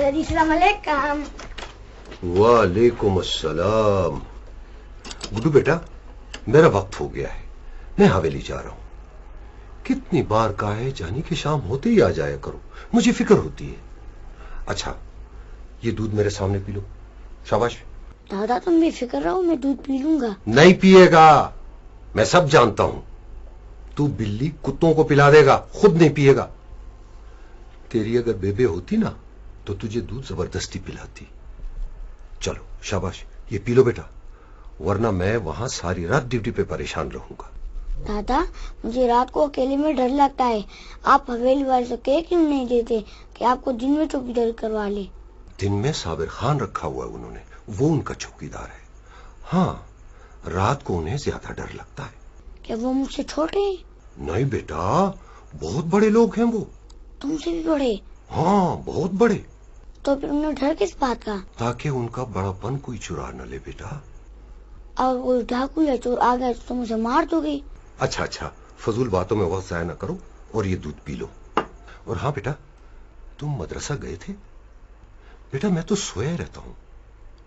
अस्सलाम। वालेकुम अस्सलाम। गुड्डू बेटा, मेरा वक्त हो गया है, मैं हवेली जा रहा हूं। कितनी बार कहा है जानी कि शाम होते ही आ जाया करो, मुझे फिक्र होती है। अच्छा, ये दूध मेरे सामने पी लो। शाबाश। दादा तुम बेफिक्र रहो, मैं दूध पी लूंगा। नहीं पिएगा, मैं सब जानता हूं। तू बिल्ली कुत्तों को पिला देगा, खुद नहीं पिएगा। तेरी अगर बेबे होती ना तो तुझे दूध जबरदस्ती पिलाती। चलो शाबाश, ये पी लो बेटा, वरना मैं वहां सारी रात ड्यूटी पे परेशान रहूंगा। दादा मुझे रात को अकेले में डर लगता है। आप हवेली वाले से कह क्यों नहीं देते कि आपको दिन में चौकीदार करवा ले? दिन में साबिर खान रखा हुआ है उन्होंने, वो उनका चौकीदार है। हाँ, रात को उन्हें ज्यादा डर लगता है। क्या वो मुझसे छोटे हैं? नहीं बेटा, बहुत बड़े लोग हैं वो। तुमसे भी बड़े? हाँ, बहुत बड़े। तो फिर उन्हें डर किस बात का? ताकि उनका बड़ापन कोई चुरा न ले बेटा। और कोई डाकू या चोर आ गया तो मुझे मार दोगे? अच्छा अच्छा, फजूल बातों में वक्त जाया न करो और ये दूध पी लो। और हाँ बेटा, तुम मदरसा गए थे? बेटा मैं तो सोया रहता हूं,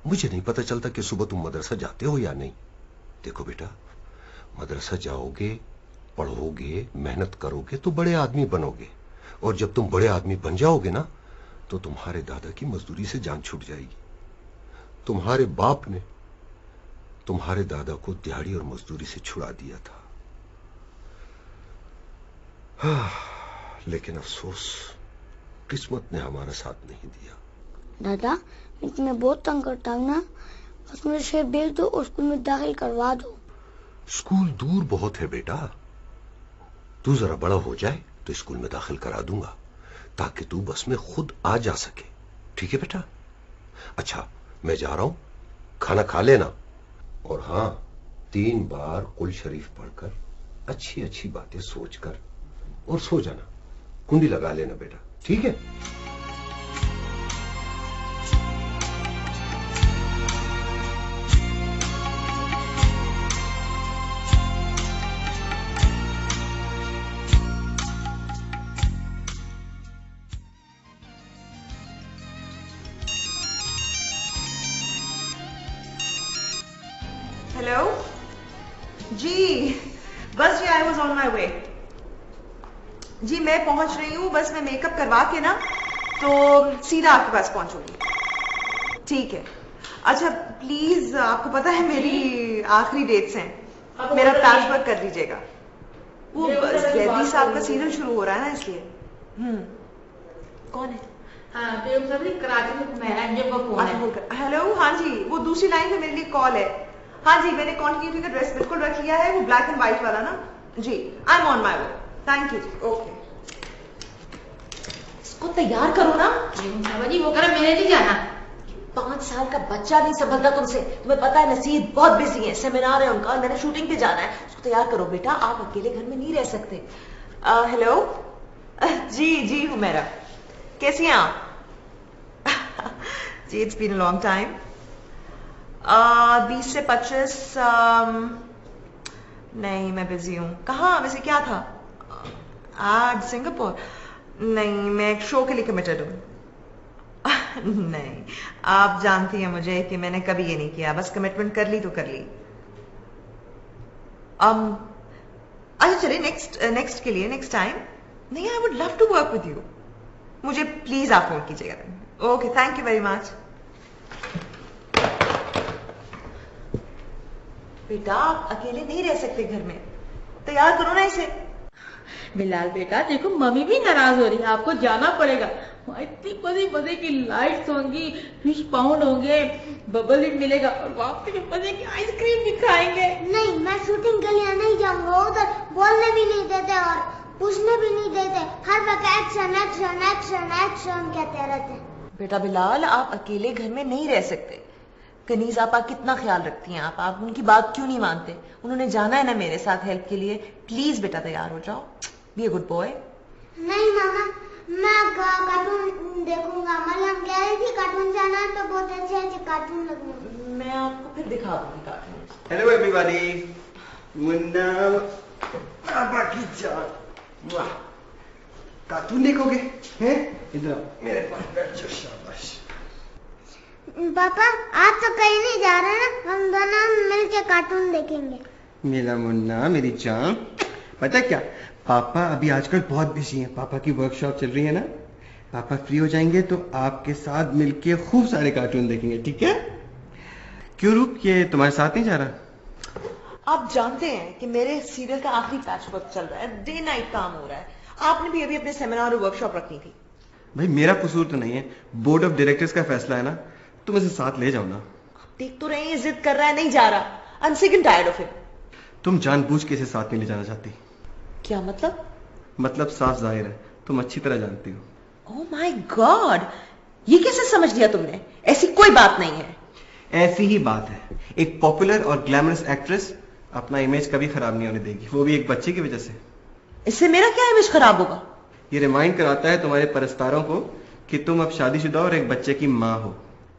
मुझे नहीं पता चलता कि सुबह तुम मदरसा जाते हो या नहीं। देखो बेटा, मदरसा जाओगे, पढ़ोगे, मेहनत करोगे तो बड़े आदमी बनोगे। और जब तुम बड़े आदमी बन जाओगे ना तो तुम्हारे दादा की मजदूरी से जान छूट जाएगी। तुम्हारे बाप ने तुम्हारे दादा को दिहाड़ी और मजदूरी से छुड़ा दिया था। लेकिन अफसोस, किस्मत ने हमारा साथ नहीं दिया। दादा मैं तुम्हें बहुत तंग करता हूँ ना, बस मुझे शहर भेज दो और स्कूल में दाखिल करवा दो। स्कूल दूर बहुत है बेटा, तू जरा बड़ा हो जाए तो स्कूल में दाखिल करा दूंगा, ताकि तू बस में खुद आ जा सके। ठीक है बेटा? अच्छा मैं जा रहा हूं, खाना खा लेना। और हाँ, 3 बार कुल शरीफ पढ़कर अच्छी अच्छी बातें सोचकर और सो जाना। कुंडी लगा लेना बेटा, ठीक है? हेलो जी, बस जी आई वॉज ऑन माई वे। जी मैं पहुंच रही हूँ, बस मैं मेकअप करवा के ना तो सीधा आपके पास पहुंचूंगी। ठीक है। अच्छा प्लीज, आपको पता है मेरी आखिरी डेट्स हैं, मेरा पैच वर्क कर दीजिएगा। वो जैदी साहब का सीरियल शुरू हो रहा है ना, इसलिए। कौन है? कराची में मैनेजर का फोन है। हेलो, हाँ जी, वो दूसरी लाइन पे मेरे लिए कॉल है। हाँ जी, मैंने कॉन्टिन्यूटी का ड्रेस बिल्कुल रख लिया है, वो ब्लैक एंड व्हाइट वाला ना। जी I'm on my way. Thank you जी, ओके। इसको तैयार करो ना। जी वो कह रहा मैंने नहीं जाना। 5 साल का बच्चा नहीं समझ रहा तुमसे। तुम्हें पता है नसीब बहुत बिजी है, सेमिनार है उनका, मैंने शूटिंग पे जाना है। उसको तैयार करो बेटा, आप अकेले घर में नहीं रह सकते। हेलो जी जी हुमैरा, कैसी हैं आप? जी it's been a long time. 20 से 25 नहीं मैं बिजी हूँ। कहाँ वैसे, क्या था? आज सिंगापुर? नहीं, मैं एक शो के लिए कमिटेड हूँ। नहीं, आप जानती हैं मुझे कि मैंने कभी ये नहीं किया, बस कमिटमेंट कर ली तो कर ली। अच्छा चलिए नेक्स्ट के लिए, नेक्स्ट टाइम। नहीं, I would love to work with you. मुझे प्लीज आप फोन कीजिएगा। Okay, thank you very much. बेटा आप अकेले नहीं रह सकते घर में, तैयार करो ना इसे। बिलाल बेटा देखो, मम्मी भी नाराज हो रही है, आपको जाना पड़ेगा। वहाँ इतनी मजे मजे की लाइट्स होंगी, फिश पाउंड होंगे, बबल भी मिलेगा और वहाँ पे मजे की आइसक्रीम भी खाएंगे। नहीं, मैं शूटिंग के लिए नहीं जाऊंगा, उधर बोलने भी नहीं देते और पूछने भी नहीं देते, हर वक्त एक्शन एक्शन एक्शन एक्शन कहते रहते। बेटा बिलाल, आप अकेले घर में नहीं रह सकते। कनीज आपा कितना ख्याल रखती हैं आप उनकी बात क्यों नहीं मानते? उन्होंने जाना है ना मेरे साथ हेल्प के लिए। प्लीज बेटा तैयार हो जाओ, बी अ गुड बॉय। नहीं मामा, मैं कार्टून देखूंगा। मरियम कह रही थी कार्टून जाना है तो बहुत अच्छे अच्छे कार्टून लगेंगे। मैं आपको फिर दिखा दूंगी कार्टून। हेलो एवरीबॉडी, मुन्ना बाकी जान। कार्टून देखोगे हैं? इधर आओ मेरे पास बैठ जाओ। शाबाश। पापा आज तो कहीं नहीं जा रहे ना, हम दोनों मिलके कार्टून देखेंगे। मेरा मुन्ना, मेरी जान, पता क्या, पापा अभी आजकल बहुत बिजी हैं। पापा की वर्कशॉप चल रही है ना, पापा फ्री हो जाएंगे तो आपके साथ मिलके खूब सारे कार्टून देखेंगे, ठीक है? क्यों रूप, ये तुम्हारे साथ नहीं जा रहा? आप जानते हैं कि मेरे सीरियल का आखिरी पैच वर्क चल रहा है, डे नाइट काम हो रहा है। आपने भी अभी अपने सेमिनार और वर्कशॉप रखनी थी। भाई मेरा कसूर तो नहीं है, बोर्ड ऑफ डायरेक्टर्स का फैसला है ना, तुम इसे साथ ले जाओ ना। आप देख तो रहे हैं, जिद कर रहा है, नहीं जा रहा। I am sick and tired of it. तुम जानबूझ के इसे साथ नहीं ले जाना चाहती। क्या मतलब? मतलब साफ जाहिर है, तुम अच्छी तरह जानती हो। ओह माय गॉड, ये कैसे समझ लिया तुमने? ऐसी कोई बात नहीं है। ऐसी ही बात है। एक पॉपुलर और ग्लैमरस एक्ट्रेस अपना इमेज कभी खराब नहीं होने देगी, वो भी एक बच्चे की वजह से। इससे मेरा क्या इमेज खराब होगा? ये रिमाइंड कराता है तुम्हारे परस्तारों को कि तुम अब शादीशुदा और एक बच्चे की माँ हो।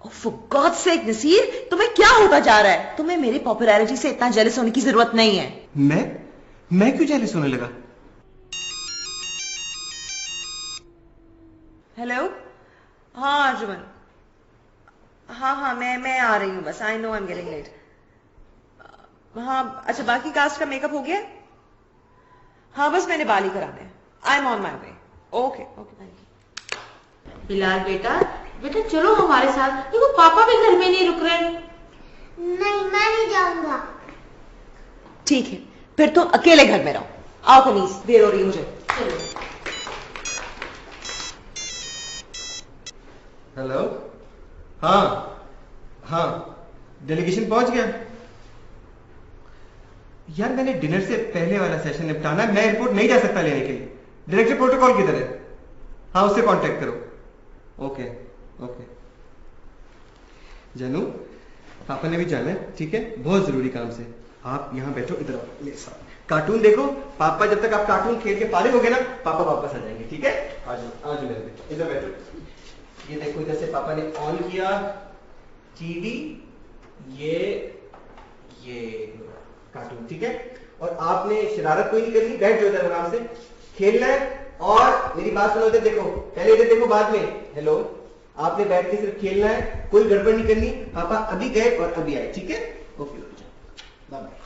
फॉर गॉड्स सेक नसीर, तुम्हें क्या होता जा रहा है? तुम्हें मेरी पॉपुलैरिटी से इतना जेलस होने की जरूरत नहीं है। मैं क्यों जेलस होने लगा? हेलो, हाँ अर्जुमन, हाँ मैं आ रही हूँ बस। I know I am getting late. हाँ अच्छा, बाकी कास्ट का मेकअप हो गया? हाँ बस मैंने बाल ही कराने हैं। I am on my way. Okay okay thank you. Bilal बेटा, बेटा चलो हमारे साथ, देखो पापा भी घर में नहीं रुक रहे। नहीं, मैं नहीं जाऊंगा। ठीक है, फिर तो अकेले घर में रहो। आओ कनीज, देर हो रही है मुझे। चलो। हेलो, हाँ डेलीगेशन पहुंच गया। यार मैंने डिनर से पहले वाला सेशन निपटाना है, मैं एयरपोर्ट नहीं जा सकता लेने के लिए। डायरेक्टर प्रोटोकॉल किधर है? हाँ उससे कांटेक्ट करो। ओके जानू, पापा ने भी जाना है, ठीक है, बहुत जरूरी काम से। आप यहाँ बैठो, इधर आओ मेरे साथ, कार्टून देखो। पापा जब तक आप कार्टून खेल के फारिग हो गए ना, पापा वापस आ जाएंगे, ठीक है? आ जाओ मेरे बेटे, इधर बैठो। ये देखो, इधर से पापा ने ऑन किया टीवी, ये कार्टून, ठीक है? और आपने शरारत कोई नहीं करनी, बैठ जाओ इधर आराम से, खेलना है। और मेरी बात सुनो, इधर देखो, पहले इधर देखो, बाद में। हेलो, आपने बैठ के सिर्फ खेलना है, कोई गड़बड़ नहीं करनी। पापा अभी गए और अभी आए, ठीक है? Okay bye bye.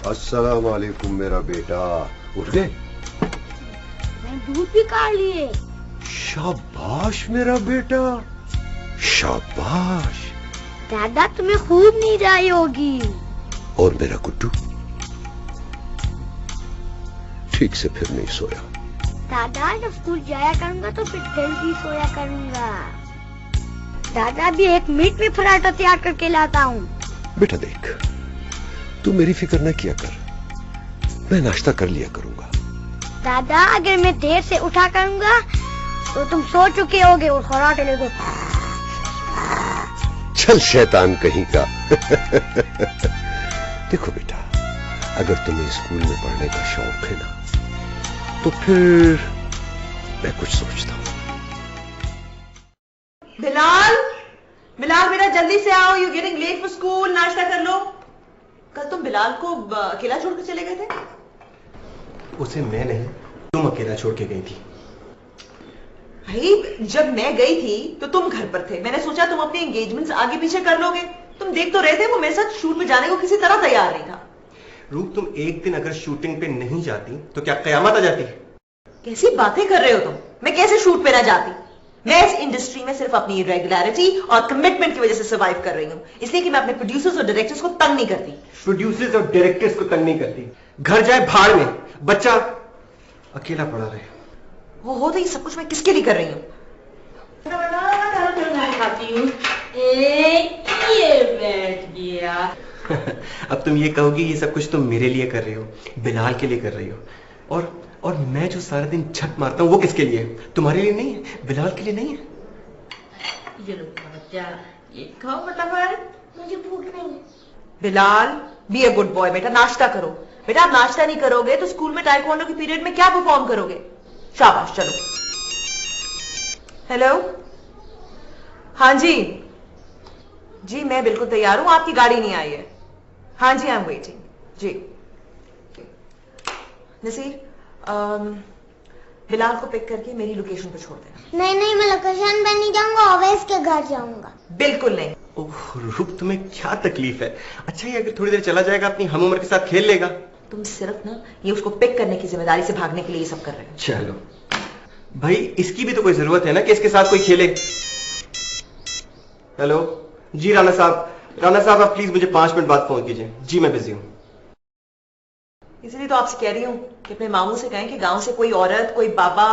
अस्सलाम वालेकुम मेरा बेटा। उठ गए? मैं दूध भी काट लिए। शाबाश मेरा बेटा, शाबाश। दादा तुम्हें खूब नींद आई होगी। और मेरा गुड्डू ठीक से फिर नहीं सोया। दादा जब स्कूल जाया करूंगा तो फिर जल्दी सोया करूंगा। दादा भी 1 मिनट में पराठा तैयार करके लाता हूँ। बेटा देख, तू मेरी फिक्र न किया कर, मैं नाश्ता कर लिया करूंगा। दादा अगर मैं देर से उठा करूंगा तो तुम सो चुके होगे और पराठे लेके। चल शैतान कहीं का। देखो बेटा, अगर तुम्हें स्कूल में पढ़ने का शौक है ना, तो फिर मैं कुछ सोचता हूँ। बिलाल, बिलाल बेटा जल्दी से आओ, you getting late for school, नाश्ता कर लो। कल तुम बिलाल को अकेला छोड़कर चले गए थे। उसे मैं नहीं, तुम अकेला छोड़ के गई थी। भाई जब मैं गई थी तो तुम घर पर थे, मैंने सोचा तुम अपने एंगेजमेंट्स आगे पीछे कर लोगे। तुम देख तो रहे थे वो मेरे साथ शूट में जाने को किसी तरह तैयार नहीं था। रूप, तुम एक दिन अगर शूटिंग पे नहीं जाती तो क्या कयामत आ जाती? कैसी बातें कर रहे हो तुम? मैं कैसे शूट पे ना जाती? मैं इस इंडस्ट्री में सिर्फ अपनी रेगुलरिटी और कमिटमेंट की वजह से सर्वाइव कर रही हूँ, इसलिए कि मैं अपने प्रोड्यूसर्स और डायरेक्टर्स को तंग नहीं करती। प्रोड्यूसर्स और डायरेक्टर्स को तंग नहीं करती। घर जाए भाड़ में, बच्चा अकेला पड़ा रहे। हो तो ये सब कुछ मैं किसके लिए कर रही हूँ? खाती हूँ। ये बैठ गया। अब तुम ये कहोगी ये सब कुछ तुम मेरे लिए कर रही हो, बिलाल के लिए कर रही हो। और मैं जो सारा दिन छत मारता हूँ वो किसके लिए? तुम्हारे लिए नहीं है, बिलाल के लिए नहीं है। ये लो बच्चा, ये खाओ फटाफट। मुझे भूख नहीं है। Bilal, be a good boy बेटा, नाश्ता करो। बेटा आप नाश्ता नहीं करोगे तो स्कूल में टाइकोंडो के पीरियड में क्या परफॉर्म करोगे? शाबाश, चलो। हेलो, हाँ जी, जी मैं बिल्कुल तैयार हूं, आपकी गाड़ी नहीं आई है। हाँ जी, आई एम वेटिंग। जी नसीर, बिलाल को पिक करके मेरी लोकेशन पे छोड़ देना। नहीं, मैं लोकेशन पे नहीं जाऊंगा, अवैस के घर जाऊंगा। बिल्कुल नहीं। ओह रूप, तुम्हें क्या तकलीफ है? अच्छा ये अगर थोड़ी देर चला जाएगा, अपनी हम उम्र के साथ खेल लेगा। तुम सिर्फ ना ये उसको पिक करने की जिम्मेदारी से भागने के लिए ये सब कर रहे हो। चलो भाई, इसकी भी तो कोई जरूरत है ना कि इसके साथ कोई खेले। हेलो जी, राणा साहब आप प्लीज मुझे 5 मिनट बाद फोन कीजिए। जी मैं बिजी हूँ। इसलिए तो आपसे कह रही हूँ कि अपने मामू से कहें कि गांव से कोई औरत, कोई बाबा,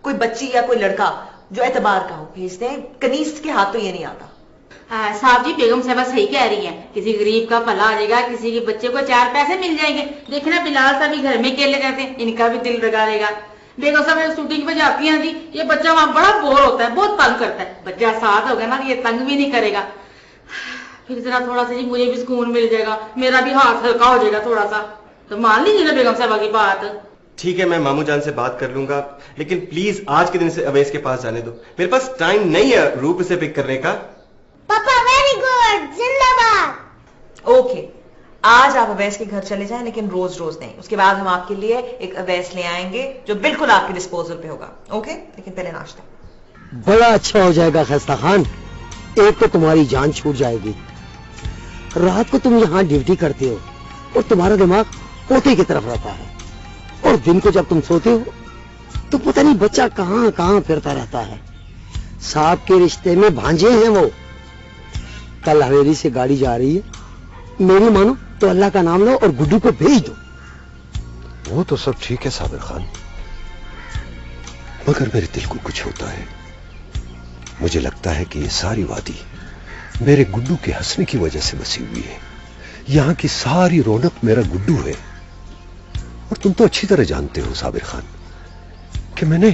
कोई बच्ची या कोई लड़का जो एतबार का हो भेज दें। कनीज के हाथ तो ये नहीं आता। साहब जी, बेगम साहबा सही कह रही हैं। किसी गरीब का भला आ जाएगा, किसी के बच्चे को 4 पैसे मिल जाएंगे। देखना बिलाल साहब भी घर में अकेले रहते हैं, इनका भी दिल लगा लेगा। बेगम साहब शूटिंग पे जाती हैं जी, ये बच्चा वहां बड़ा बोर होता है, बहुत तंग करता है। बच्चा साथ होगा ना, ये तंग भी नहीं करेगा। फिर जरा थोड़ा सा जी मुझे भी सुकून मिल जाएगा, मेरा भी हाथ हल्का हो जाएगा थोड़ा सा। तो मान लीजिए ना बेगम साहबा की बात। ठीक है, मैं मामू जान से बात कर लूंगा, लेकिन प्लीज आज के दिन से अवैस के पास जाने दो। मेरे पास टाइम नहीं है रूप से पिक करने का। पापा वेरी गुड, जिंदाबाद। ओके, आज आप अवैस के घर चले जाएं, लेकिन रोज रोज नहीं। उसके बाद हम आपके लिए एक अवैस ले आएंगे जो बिल्कुल आपके डिस्पोजल पे होगा। ओके, लेकिन पहले नाश्ता। बड़ा अच्छा हो जाएगा खस्ता खान। एक तो तुम्हारी जान छूट जाएगी, रात को तुम यहाँ ड्यूटी करते हो और तुम्हारा दिमाग पोते की तरफ रहता है, और दिन को जब तुम सोते हो तो पता नहीं बच्चा कहाँ कहाँ फिरता रहता है। साहब के रिश्ते में भांजे हैं वो। कल हवेली से गाड़ी जा रही है, मेरी मानो तो अल्लाह का नाम लो और गुड्डू को भेज दो। वो तो सब ठीक है साबिर खान, मगर मेरे दिल को कुछ होता है। मुझे लगता है कि ये सारी वादी मेरे गुड्डू के हंसने की वजह से बसी हुई है। यहां की सारी रौनक मेरा गुड्डू है। और तुम तो अच्छी तरह जानते हो साबिर खान कि मैंने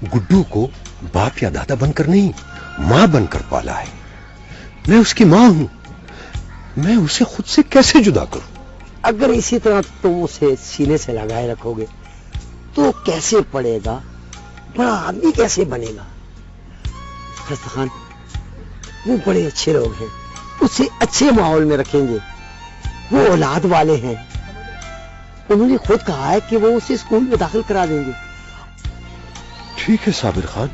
गुड्डू को बाप या दादा बनकर नहीं, मां बनकर पाला है। मैं उसकी मां हूं, मैं उसे खुद से कैसे जुदा करूं? अगर इसी तरह तुम उसे सीने से लगाए रखोगे तो कैसे पड़ेगा, बड़ा आदमी कैसे बनेगा? खस्ता खान, वो बड़े अच्छे लोग हैं, उसे अच्छे माहौल में रखेंगे। वो औलाद वाले हैं, उन्होंने खुद कहा है कि वो उसे स्कूल में दाखिल करा देंगे। ठीक है साबिर खान,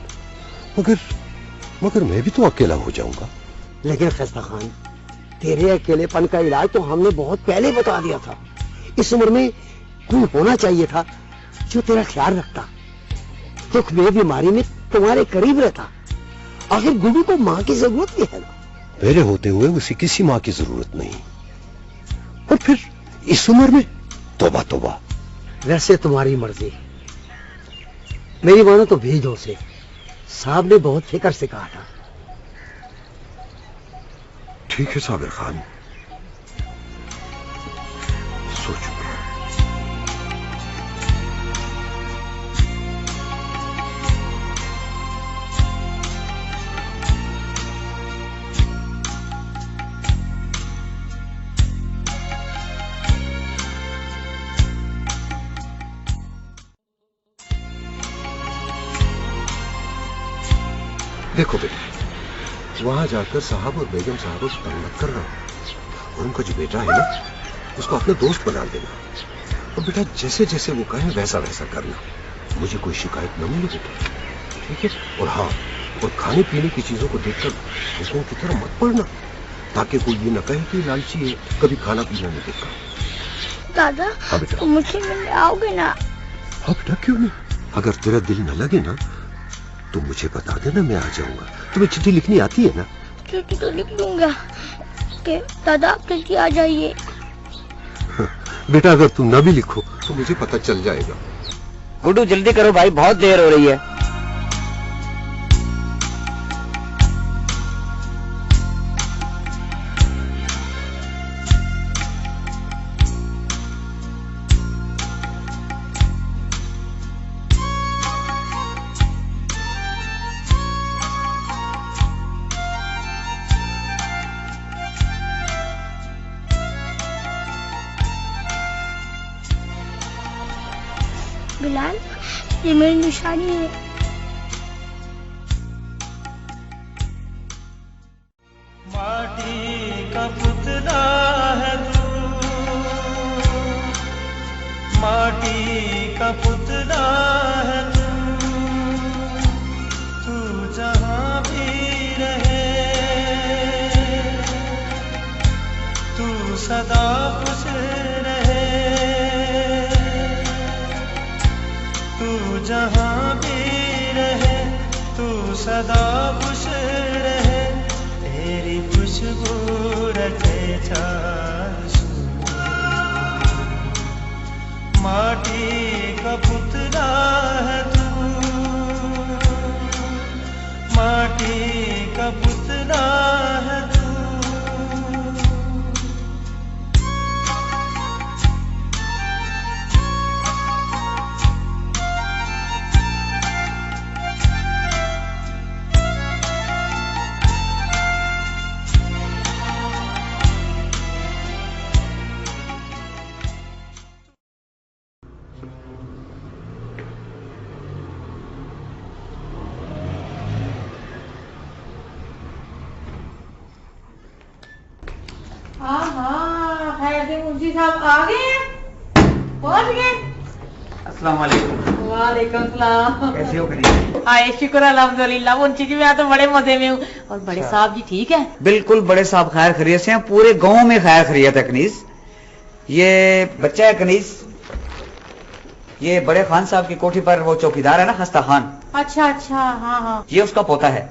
मगर मैं भी तो अकेला हो जाऊंगा। लेकिन खस्ता खान, तेरे अकेलेपन का इलाज तो हमने बहुत पहले बता दिया था। इस उम्र में कोई होना चाहिए था जो तेरा ख्याल रखता, दुख में बीमारी में तुम्हारे करीब रहता। आखिर गुड्डू को माँ की जरूरत भी है ना। मेरे होते हुए उसे किसी माँ की जरूरत नहीं, और फिर इस उम्र में तौबा तौबा। वैसे तुम्हारी मर्जी, मेरी मानो तो भेजो उसे, साहब ने बहुत फिक्र से कहा था। ठीक है साबिर खान, सोचो। देखो बेटा, वहां जाकर साहब और बेगम साहब को तंग मत करना, और उनका जो बेटा है ना उसको अपना दोस्त बना देना, और बेटा जैसे जैसे वो कहे वैसा वैसा करना, मुझे कोई शिकायत न मिले बेटा, ठीक है? और हाँ, और खाने पीने की चीजों को देखकर लोगों की तरह मत पड़ना, ताकि कोई ये न कहे कि लालची है, कभी खाना पीना नहीं देखा। दादा, हाँ बेटा, तुम मुझे मिलने आओगे ना? हाँ बेटा, क्यों नहीं? अगर तेरा दिल न लगे ना तो मुझे बता देना, मैं आ जाऊंगा। तुम्हें चिट्ठी लिखनी आती है ना? चिट्ठी तो लिख दूंगा कि दादा आप जल्दी आ जाइए। बेटा अगर तुम न भी लिखो तो मुझे पता चल जाएगा। गुड्डू जल्दी करो भाई, बहुत देर हो रही है। बिलाल, ये मेरी निशानी है। माटी का पुतला है तू, माटी का पुतला है तू जहाँ भी रहे, तू सदा खुश रहे, तू जहाँ भी रहे, तू सदा खुश रहे, तेरी खुशबू रखे चाशू, माटी का पुतला है तू, माटी का पुतला है तू। मुंशी साहब आ गए हैं, पहुंच गए। अस्सलाम वालेकुम। वालेकुम सलाम। कैसे हो कनीज? हाय शुक्र अल्हम्दुलिल्लाह। मुंशी जी मैं तो बड़े मजे में हूँ। और बड़े साहब जी ठीक है? बिल्कुल, बड़े साहब खैर खैरियत से हैं, पूरे गांव में खैर खैरियत है कनीज। ये बच्चा है कनीज, ये बड़े खान साहब की कोठी पर वो चौकीदार है ना, खस्ता खान। अच्छा अच्छा, हाँ हाँ। ये उसका पोता है,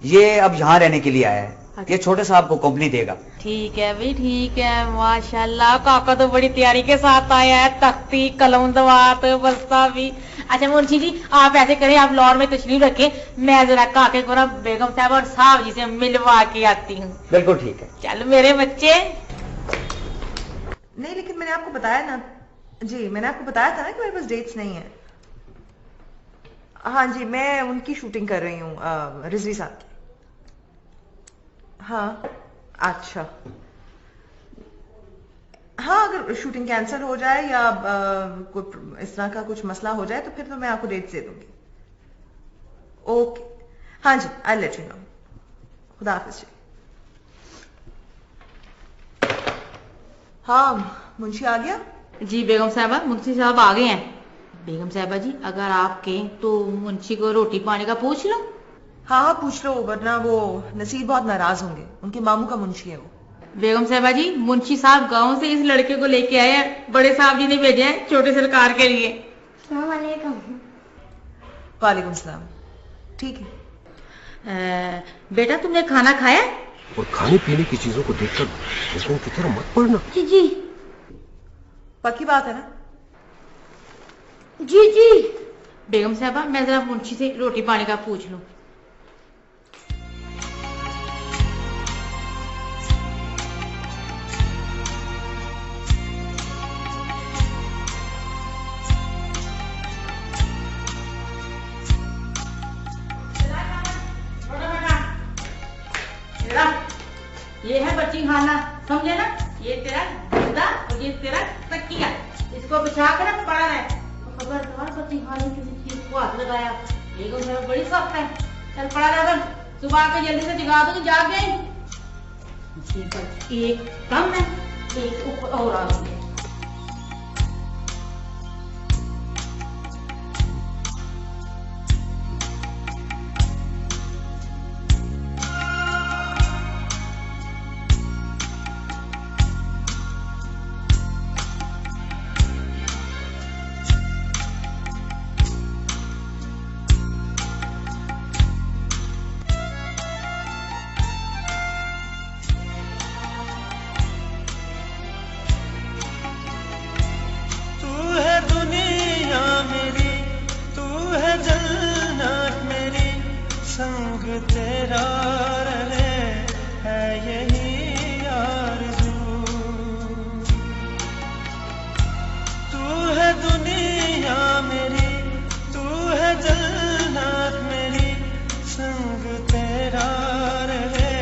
ये अब यहाँ रहने के लिए आया है। ये छोटे साहब को कंपनी देगा। ठीक है भाई, ठीक है। माशाल्लाह, काका तो बड़ी तैयारी के साथ आया है, तख्ती कलम दवात बस्ता भी। अच्छा मुंशी जी आप ऐसे करें, आप लॉन में तशरीफ रखें, मैं जरा काके को ना बेगम साहब और साहब जी से मिलवा के आती हूँ। बिल्कुल ठीक है। चल मेरे बच्चे। नहीं लेकिन मैंने आपको बताया ना जी, मैंने आपको बताया था ना कि मेरे पास डेट्स नहीं है। हाँ जी, मैं उनकी शूटिंग कर रही हूँ, रिजवी साहब की। हाँ अच्छा, हाँ अगर शूटिंग कैंसिल हो जाए या इस तरह का कुछ मसला हो जाए तो फिर तो मैं आपको डेट्स दे दूंगी। ओके, हाँ जी, आई लेट यू नो। खुदा हाफिज जी। हाँ मुंशी आ गया? जी बेगम साहबा, मुंशी साहब आ गए हैं। बेगम साहबा जी अगर आप कहें तो मुंशी को रोटी पानी का पूछ लो। हाँ हाँ पूछ लो, वरना वो नसीर बहुत नाराज होंगे, उनके मामू का मुंशी है वो। बेगम साहबा जी, मुंशी साहब गांव से इस लड़के को लेके आए हैं, बड़े साहब जी ने भेजे हैं छोटे सरकार के लिए। अस्सलाम वालेकुम। वालेकुम सलाम। ठीक है। बेटा तुमने खाना खाया? और खाने पीने की चीजों को देखकर लोगों की तरह मत पड़ना। जी जी पक्की बात है ना? जी जी। बेगम साहबा मैं जरा मुंशी से रोटी पानी का पूछ लूं। ये है बच्ची खाना, समझे ना? ये तेरा गुर्दा और ये तेरा तकिया, इसको बिछा कर पड़ा है। खबरदार बच्ची खाने किसी चीज को हाथ लगाया, ये बड़ी सख्त है। चल पड़ा रह, सुबह आके जल्दी से जगा दूंगी, जाग गई। एक कम है, एक ऊपर और आ गई है। संग तेरा रहे है यही आरज़ू। तू है दुनिया मेरी, तू है जन्नत मेरी, संग तेरा रहे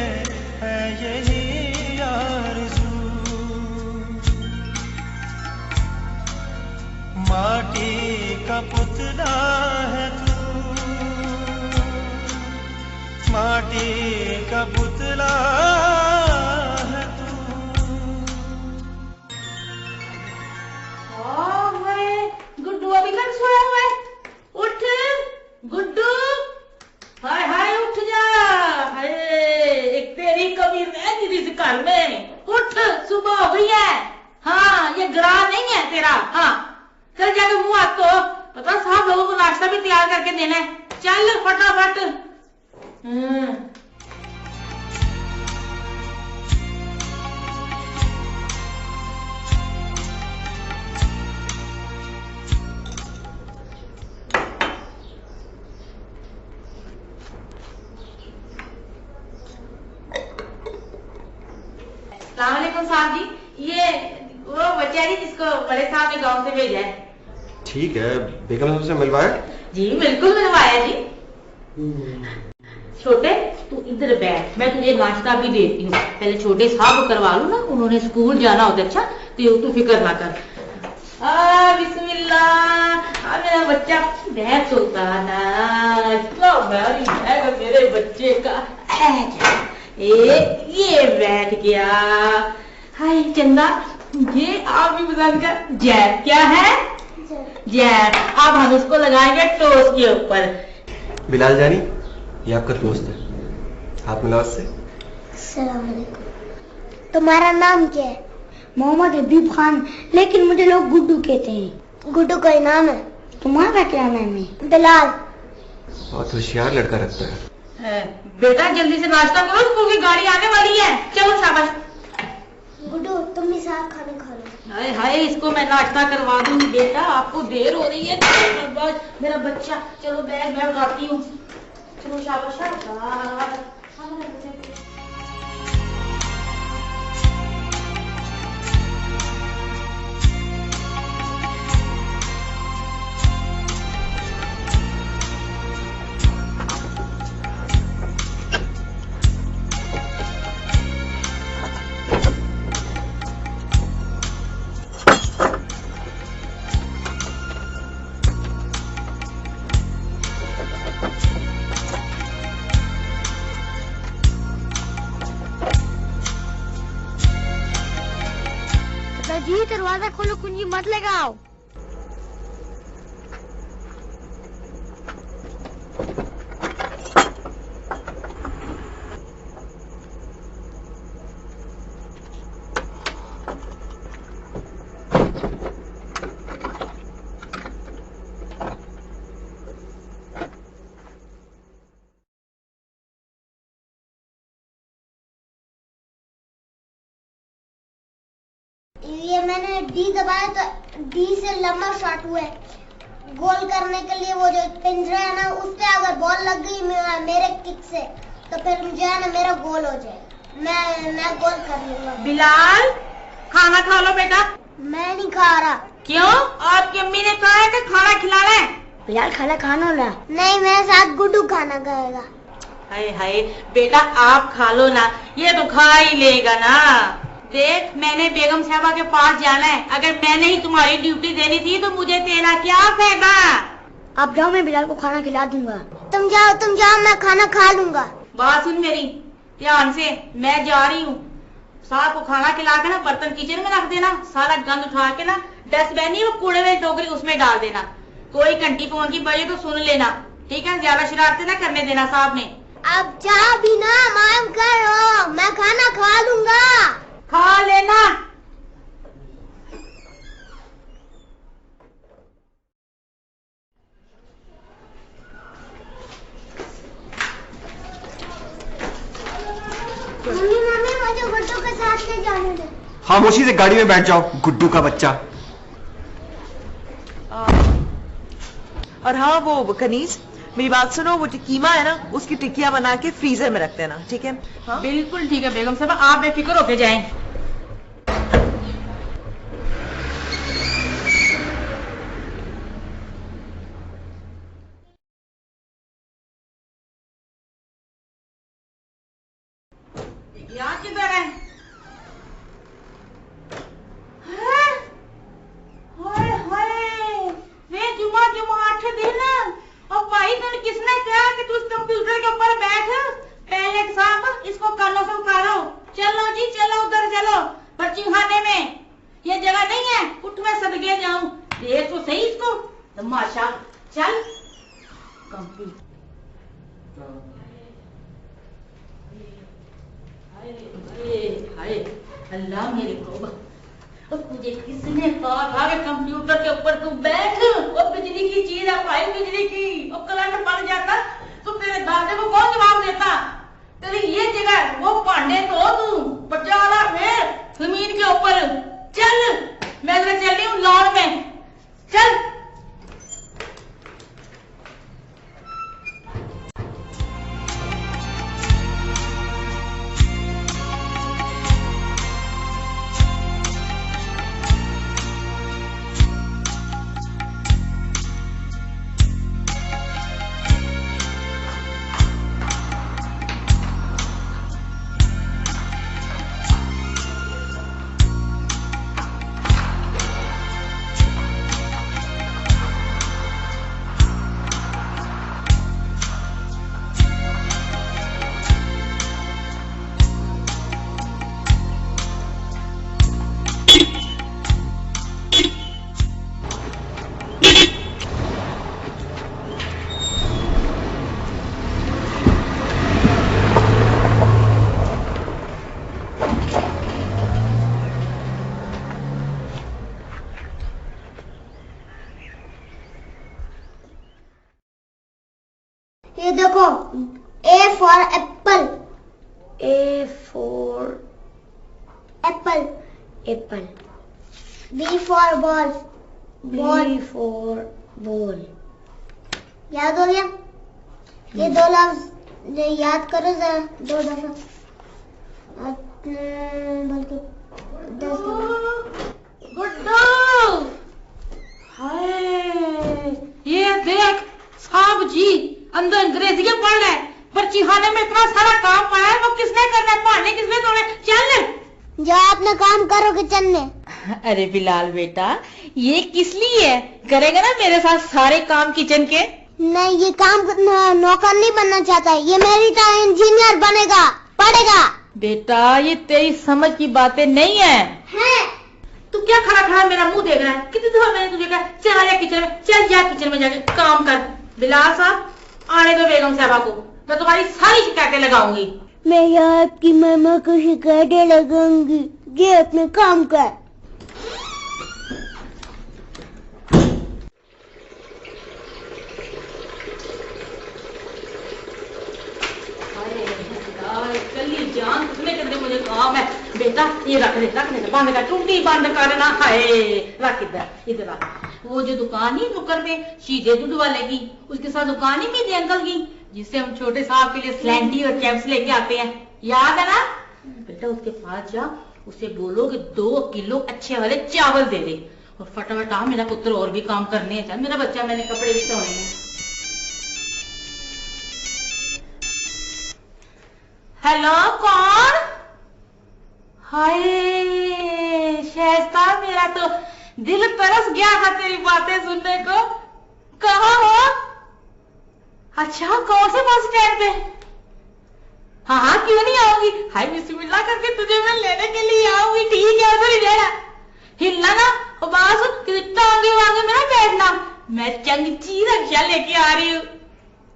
है यही आरज़ू। माटी का पुतला है तू, माटी का पुतला है तू। गुड्डू अभी तक सोया हुआ है? उठ गुड्डू, हाय हाय उठ जा। हाय एक तेरी कमी रह गई इस घर में। उठ, सुबह हो गई है। हाँ ये ग्राह नहीं है तेरा। हाँ चल जाके मुंह हाथ धो, पता साहब लोगों को नाश्ता भी तैयार करके देना है। चल फटाफट। अस्सलामुअलैकुम साहब जी, ये वो बच्चा जी जिसको बड़े साहब ने गांव से भेजा है। ठीक है, बेगम साहब से मिलवाया? जी बिल्कुल मिलवाया जी। छोटे तू इधर बैठ, मैं तुझे नाश्ता भी देती हूँ। पहले छोटे साहब को करवा लूँ ना, उन्होंने स्कूल जाना होता। अच्छा तू फिक्र ना कर। बिस्मिल्लाह। मेरा बच्चा बैठ सुल्ताना, मेरे बच्चे का ये बैठ गया। हाय चंदा, ये आप भी पसंद कर। जैब क्या है? जैब। अब हम इसको लगाएंगे टोस्ट के ऊपर। बिलाल जानी, ये आपका दोस्त है, आप मिला उससे। अस्सलाम वालेकुम। तुम्हारा नाम क्या है? मोहम्मद हबीब खान, लेकिन मुझे लोग गुड्डू कहते हैं। गुड्डू का नाम है। तुम्हारा क्या नाम है? बिलाल। बहुत होशियार लड़का लगता है। बेटा जल्दी से नाश्ता करो, स्कूल की गाड़ी आने वाली है। चलो शाबाश। गुड्डू तुम भी साथ खाना खा लो। हाय हाय इसको मैं नाश्ता करवा दूंगी। बेटा आपको देर हो रही है। मेरा बच्चा, चलो बैग मैं उठाती हूँ। चलो शाबाश शाबाश। जी दरवाजा खोलो, कुंजी मत लगाओ। ये मैंने डी दबाया तो डी से लंबा शॉट हुआ है। गोल करने के लिए वो जो पिंजरा है ना, उससे अगर बॉल लग गई मेरे किक से तो फिर जो है ना मेरा गोल हो जाएगा। मैं गोल कर लूंगा। बिलाल, खाना खा लो बेटा। मैं नहीं खा रहा। क्यों? आपकी अम्मी ने कहा है कि खाना खिलाना है। बिलाल खाना खाना ला। नहीं, मेरे साथ गुड्डू खाना खाएगा। हाय हाय बेटा, आप खा लो ना, ये तो खा ही लेगा ना। देख, मैंने बेगम साहबा के पास जाना है। अगर मैंने ही तुम्हारी ड्यूटी देनी थी तो मुझे तेरा क्या फायदा। आप जाओ, मैं बिलाल को खाना खिला दूंगा। तुम जाओ, मैं खाना खा लूंगा। बात सुन मेरी ध्यान से, मैं जा रही हूँ। साहब को खाना खिला के ना बर्तन किचन में रख देना, सारा गंद उठा के ना डस्टबिन नहीं, वो कूड़े वाली टोकरी उसमें डाल देना। कोई घंटी फोन की बजे तो सुन लेना, ठीक है? ज्यादा शरारतें ना करने देना साहब ने। अब जा भी ना, मालूम करो, मैं खाना खा लूंगा। खा लेना। मम्मी मुझे गुड्डू के साथ ले जाने दे। खामोशी से गाड़ी में बैठ जाओ, गुड्डू का बच्चा। और हाँ, वो कनीज, मेरी बात सुनो, वो जो कीमा है ना, उसकी टिक्कियां बना के फ्रीजर में रख देना, ठीक है? हाँ? बिल्कुल ठीक है बेगम साहब, आप बेफिक्र होके जाएं। यहाँ किधर है? और भाई तुमने किसने कहा कि तू इस कंप्यूटर के ऊपर बैठ? पहले साहब इसको कानों से उतारो। चलो जी चलो, उधर चलो पर्ची खाने में। ये जगह नहीं है, उठ मैं सदके जाऊं। देख तो सही इसको तमाशा। चल कंप्यूटर। हाय अल्लाह मेरे तौबा, मुझे किसने कहा था कि कंप्यूटर के ऊपर तू बैठ? वो बिजली की चीज है भाई, बिजली की। और करंट पड़ जाता तो तेरे दादे को कौन जवाब देता? तेरी ये जगह, वो पांडे तो तू बचा वाला फिर जमीन के ऊपर। चल मैं चल रही हूँ लॉन में, चल। ये देखो, A for apple, A for apple, apple. B for ball, B for ball. याद हो गया? ये दो लफ्ज याद करो जरा, दो दफा, बल्कि 10 दफा। गुड्डू, हाय ये देख साहब जी अंदर अंग्रेजी पढ़ रहा है। पर्ची खाने में इतना सारा काम पड़ा है, वो किसने करना है? पढ़ने किसने तोड़े? चल जा अपना काम करो किचन में। अरे बिलाल बेटा, ये किस लिए है? करेगा ना मेरे साथ सारे काम किचन के? नहीं, ये काम नौकर नहीं बनना चाहता है, ये मेरी तरह इंजीनियर बनेगा, पढ़ेगा। बेटा ये तेरी समझ की बातें नहीं है। तू क्या खड़ा खड़ा मेरा मुंह देख रहा है? कितनी दफा मैंने तुझे कहा चल जा किचन में, चल जा किचन में जाके काम कर। बिलाल साहब आने दो बेगम साहबा को, मैं तुम्हारी सारी शिकायतें लगाऊंगी। मैं यहाँ आपकी मामा को शिकायतें लगाऊंगी। ये अपने काम कर। चलिए जान कितने कितने मुझे काम है। बेटा ये रख दे बंद कर, टूटी बंद करना। हाय रख इधर रख। वो जो दुकान ही नुक्कड़ पे सीधे दूध वाले की, उसके साथ दुकान ही मेरे अंकल की, जिससे हम छोटे साहब के लिए स्लैंटी और कैप्स लेके आते हैं, याद है ना? बेटा उसके पास जा, उसे बोलो कि 2 किलो अच्छे वाले चावल दे दे। और फटाफट आ, मेरा पुत्र और भी काम करने हैं। चल मेरा बच्चा, मैंने कपड़े भी धोने हैं। हेलो कौन? हाय शाइस्ता, मेरा तो दिल तरस गया था तेरी बातें सुनने को। कहाँ हो? अच्छा कौन से बस स्टैंड पे? हाँ हाँ क्यों नहीं आऊंगी। हाय बिस्मिल्लाह करके तुझे मैं लेने के लिए आऊंगी। ठीक है उधर ही रहना, हिलना ना। और बात कितना आगे वागे में ना बैठना, मैं चंगची रक्षा लेके आ रही हूँ।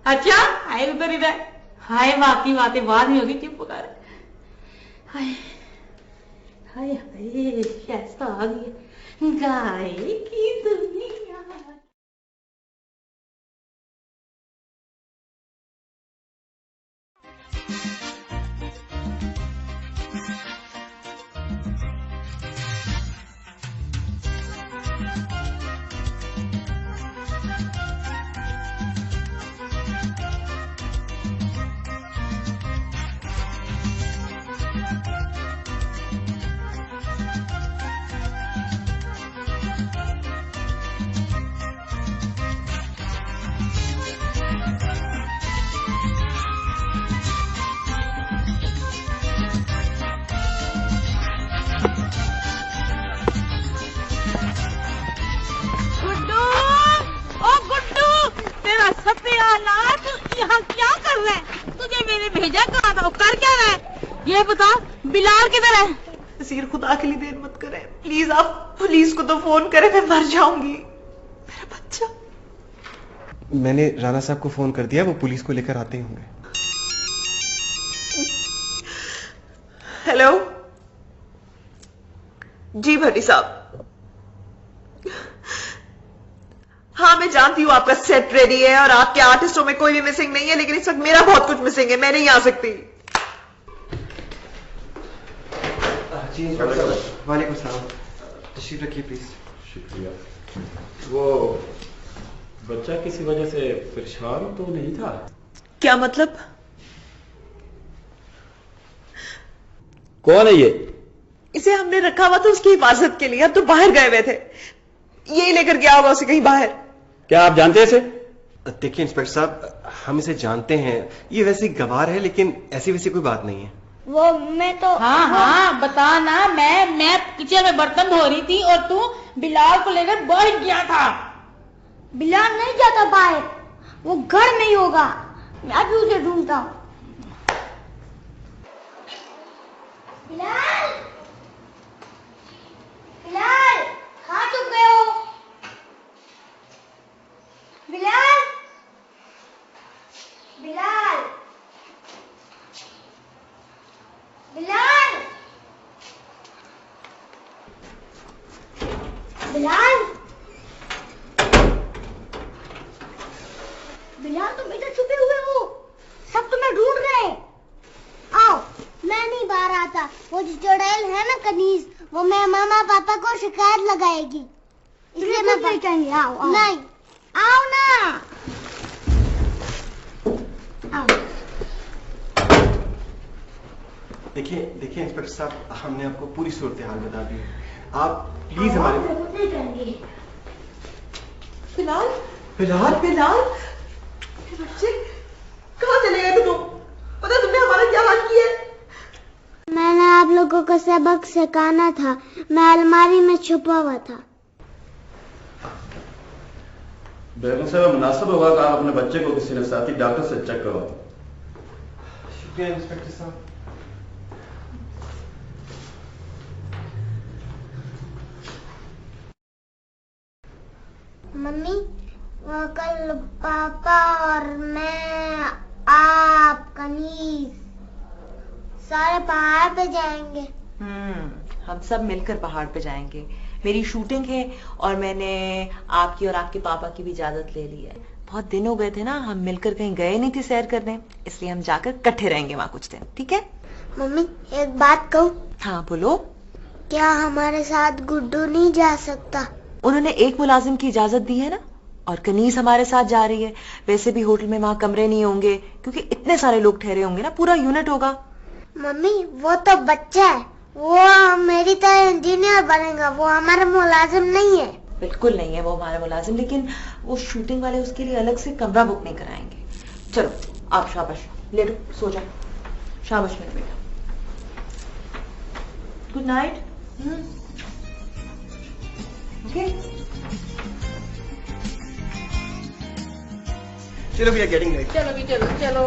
अच्छा हाय उधर ही रह। हाय बाकी बातें बाद में होगी, चुप कर। हाय हाय हाय शाइस्ता आ गई गाय की दुनिया। यहाँ क्या कर रहा है? तुझे मैंने भेजा कहाँ था? कर क्या रहा है ये बता। बिलाल किधर है? नसीर खुदा के लिए देर मत करें प्लीज, आप पुलिस को तो फोन करें, मैं मर जाऊंगी। मेरा बच्चा। मैंने राणा साहब को फोन कर दिया, वो पुलिस को लेकर आते ही होंगे। हेलो जी भट्टी साहब। हाँ मैं जानती हूँ आपका सेट रेडी है और आपके आर्टिस्टों में कोई भी मिसिंग नहीं है, लेकिन इस वक्त मेरा बहुत कुछ मिसिंग है, मैं नहीं आ सकती। जी वालेकुम सलाम, तशरीफ रखिए प्लीज। शुक्रिया। वो बच्चा किसी वजह से परेशान तो नहीं था? क्या मतलब? कौन है ये? इसे हमने रखा हुआ था उसकी हिफाजत के लिए, अब तो बाहर गए हुए थे, यही लेकर गया होगा उसे कहीं बाहर। क्या आप जानते हैं इसे? देखिए इंस्पेक्टर साहब, हम इसे जानते हैं, ये वैसे गवार है, लेकिन ऐसी वैसी कोई बात नहीं है। वो मैं तो हाँ बता ना। मैं किचन में बर्तन धो रही थी और तू बिलाल को लेकर बाहर गया था। बिलाल नहीं जाता बाहर, वो घर में ही होगा, मैं अभी उसे ढूंढता हूँ। बिलाल, बिलाल, कहाँ छुप गए हो? बिलाल, बिलाल, बिलाल, बिलाल, बिलाल तुम इधर छुपे हुए हो, सब तुम्हें ढूंढ रहे हैं। आओ, मैं नहीं बाहर आता, वो जो चुड़ैल है ना कनीज, वो मेरे मामा पापा को शिकायत लगाएगी, इसलिए मैं नहीं कहेंगे। आओ नहीं, आओ ना, आओ। देखिए इंस्पेक्टर साहब, हमने आपको पूरी सूरत हाल बता दी, आप प्लीज हमारे। नहीं करेंगे। बिलाल, बिलाल, बिलाल, बच्चे कहाँ चले गए तुम? पता तुमने हमारा क्या हाल किया? मैंने आप लोगों को सबक सिखाना था, मैं अलमारी में छुपा हुआ था। बेगम साहब, मुनासिब होगा कि आप अपने बच्चे को किसी नफसाती डॉक्टर से चेक करवाओ। शुक्रिया इंस्पेक्टर साहब। मम्मी, वो कल पापा और मैं, आप, कनीज सारे पहाड़ पे जाएंगे। हम सब मिलकर पहाड़ पे जाएंगे। मेरी शूटिंग है और मैंने आपकी और आपके पापा की भी इजाजत ले ली है। बहुत दिन हो गए थे ना, हम मिलकर कहीं गए नहीं थे सैर करने, इसलिए हम जाकर इकट्ठे रहेंगे वहाँ कुछ दिन, ठीक है? मम्मी एक बात कहूँ? हाँ बोलो। क्या हमारे साथ गुड्डू नहीं जा सकता? उन्होंने एक मुलाजिम की इजाजत दी है ना, और कनीज हमारे साथ जा रही है। वैसे भी होटल में वहाँ कमरे नहीं होंगे क्योंकि इतने सारे लोग ठहरे होंगे ना, पूरा यूनिट होगा। मम्मी वो तो बच्चा है, वो मेरी तरह इंजीनियर बनेगा, वो हमारा मुलाजिम नहीं है। बिल्कुल नहीं है वो हमारा मुलाजिम, लेकिन वो शूटिंग वाले उसके लिए अलग से कमरा बुक नहीं कराएंगे। चलो आप शाबाश, लेटो सो जाओ, शाबाश मेरा बेटा, गुड नाइट। ओके चलो भैया, गेटिंग रेडी। चलो भी चलो चलो,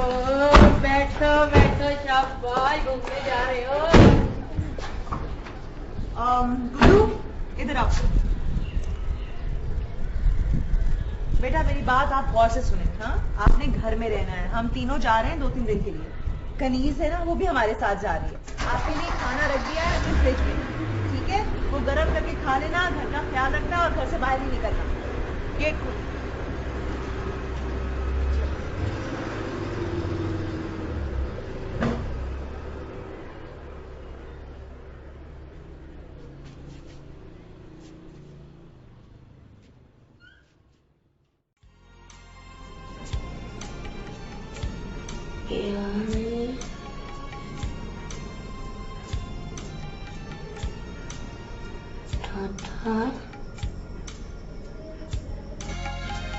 बैठो बैठो, शाबाश, घूमने जा रहे हो। गुड्डू इधर आओ बेटा, मेरी बात आप गौर से सुने। हाँ, आपने घर में रहना है, हम तीनों जा रहे हैं 2-3 दिन के लिए। कनीज है ना, वो भी हमारे साथ जा रही है। आपके लिए खाना रख दिया है अपने फ्रिज में, ठीक है? वो गर्म करके खा लेना, घर का ख्याल रखना और घर से बाहर नहीं निकलना। गेट खोलो।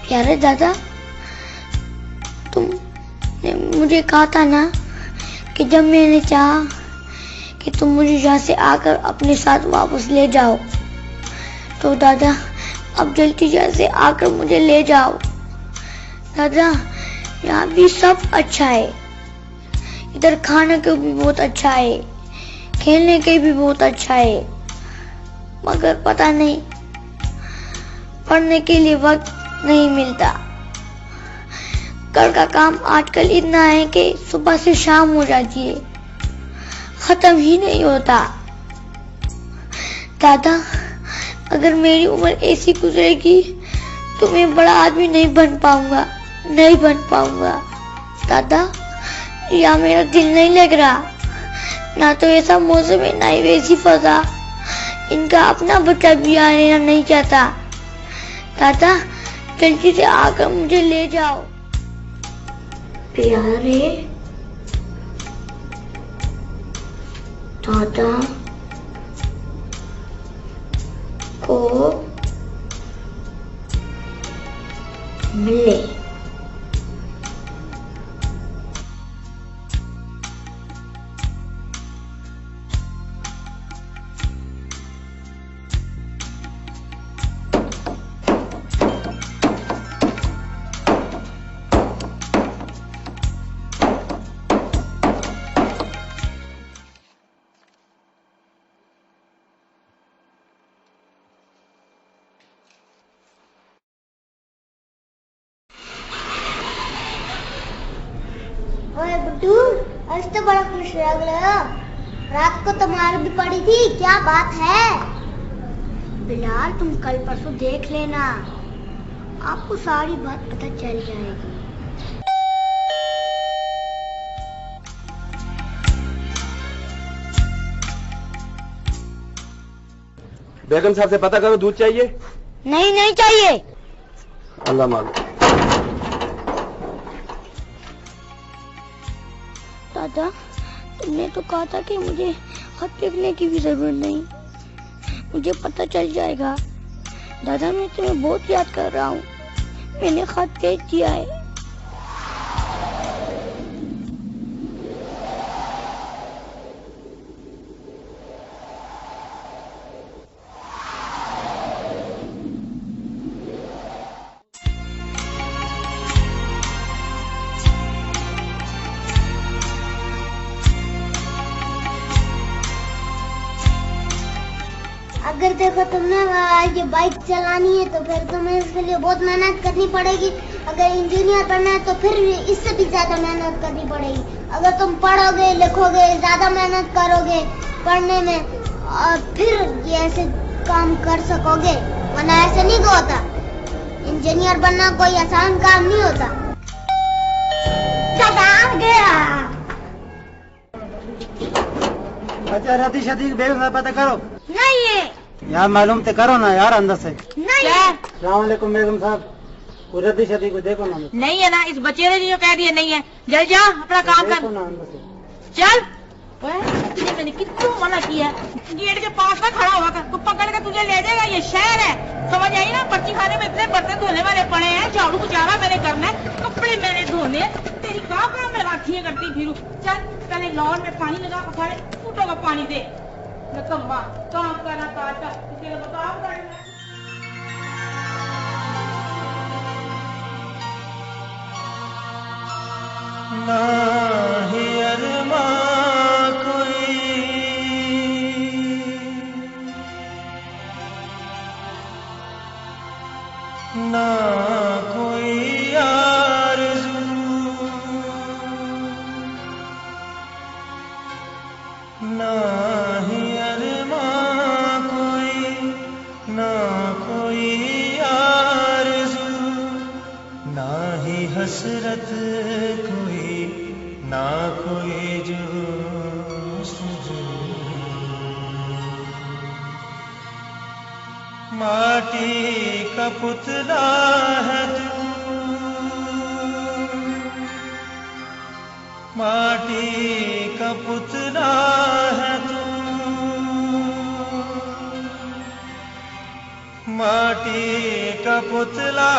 प्यारे दादा, तुमने मुझे कहा था ना कि जब मैंने चाहा कि तुम मुझे यहाँ से आकर अपने साथ वापस ले जाओ, तो दादा अब जल्दी यहाँ से आकर मुझे ले जाओ। दादा यहाँ भी सब अच्छा है, इधर खाने को भी बहुत अच्छा है, खेलने के भी बहुत अच्छा है, मगर पता नहीं पढ़ने के लिए वक्त नहीं मिलता। घर का काम आजकल इतना है कि सुबह से शाम हो जाती है, खत्म ही नहीं होता। दादा अगर मेरी उम्र ऐसी गुजरेगी तो मैं बड़ा आदमी नहीं बन पाऊंगा, नहीं बन पाऊंगा। दादा या मेरा दिल नहीं लग रहा, ना तो ऐसा मौसम है, ना ही वैसी फजा। इनका अपना बच्चा भी आने नहीं चाहता। दादा जल्दी से आकर मुझे ले जाओ। प्यारे दादा को मिले। ओए बुड्ढू, आज तो बड़ा खुश लग रहा हो। रात को तुम्हारी भी पड़ी थी, क्या बात है? बिलाल तुम कल परसों देख लेना, आपको सारी बात पता चल जाएगी। बेगम साहब से पता करो, दूध चाहिए? नहीं नहीं चाहिए। अल्लाह मालूम। दादा तुमने तो कहा था कि मुझे खत लिखने की भी जरूरत नहीं, मुझे पता चल जाएगा। दादा मैं तुम्हें बहुत याद कर रहा हूँ, मैंने खत भेज दिया है। अगर देखो तुमने ये बाइक चलानी है तो फिर तुम्हें इसके लिए बहुत मेहनत करनी पड़ेगी। अगर इंजीनियर बनना है तो फिर इससे भी ज्यादा मेहनत करनी पड़ेगी। अगर तुम पढ़ोगे लिखोगे, ज्यादा मेहनत करोगे पढ़ने में, और फिर ये ऐसे काम कर सकोगे, वरना ऐसे नहीं होता। इंजीनियर बनना कोई आसान काम नहीं होता। चढ़ा गया। अच्छा राती शादी बेगम पता करो। नहीं है यार मालूम तो करो ना यार अंदर से। नहीं है। सलामुअलैकुम बेगम साहब, रद्दी शादी को देखो ना। नहीं है ना, इस बच्चे ने जो कह दिया नहीं है। जल जा अपना काम कर, चल। तुझे मैंने कितना मना किया, गेट के पास ना खड़ा हुआ कर, तो पकड़ के तुझे ले जाएगा। ये शहर है, समझ आई ना। पर्ची खाने में इतने बर्तन धोने वाले पड़े हैं, झाड़ू पोछा मैंने करना है, कपड़े मैंने धोने, तेरी काम मैं राखियां करती फिरूं। चल पहले लॉन में पानी लगा, सारे फूटों का पानी दे। नकम्मा काम करना काट का, तुझे बताओ करना। नाही अरमा कोई, ना कोई आरज़ू, ना ही अरमा कोई, ना कोई आरज़ू, ना ही हसरत ना कोई जुस्तजू। माटी का पुतला है तू, माटी का पुतला है तू, माटी का पुतला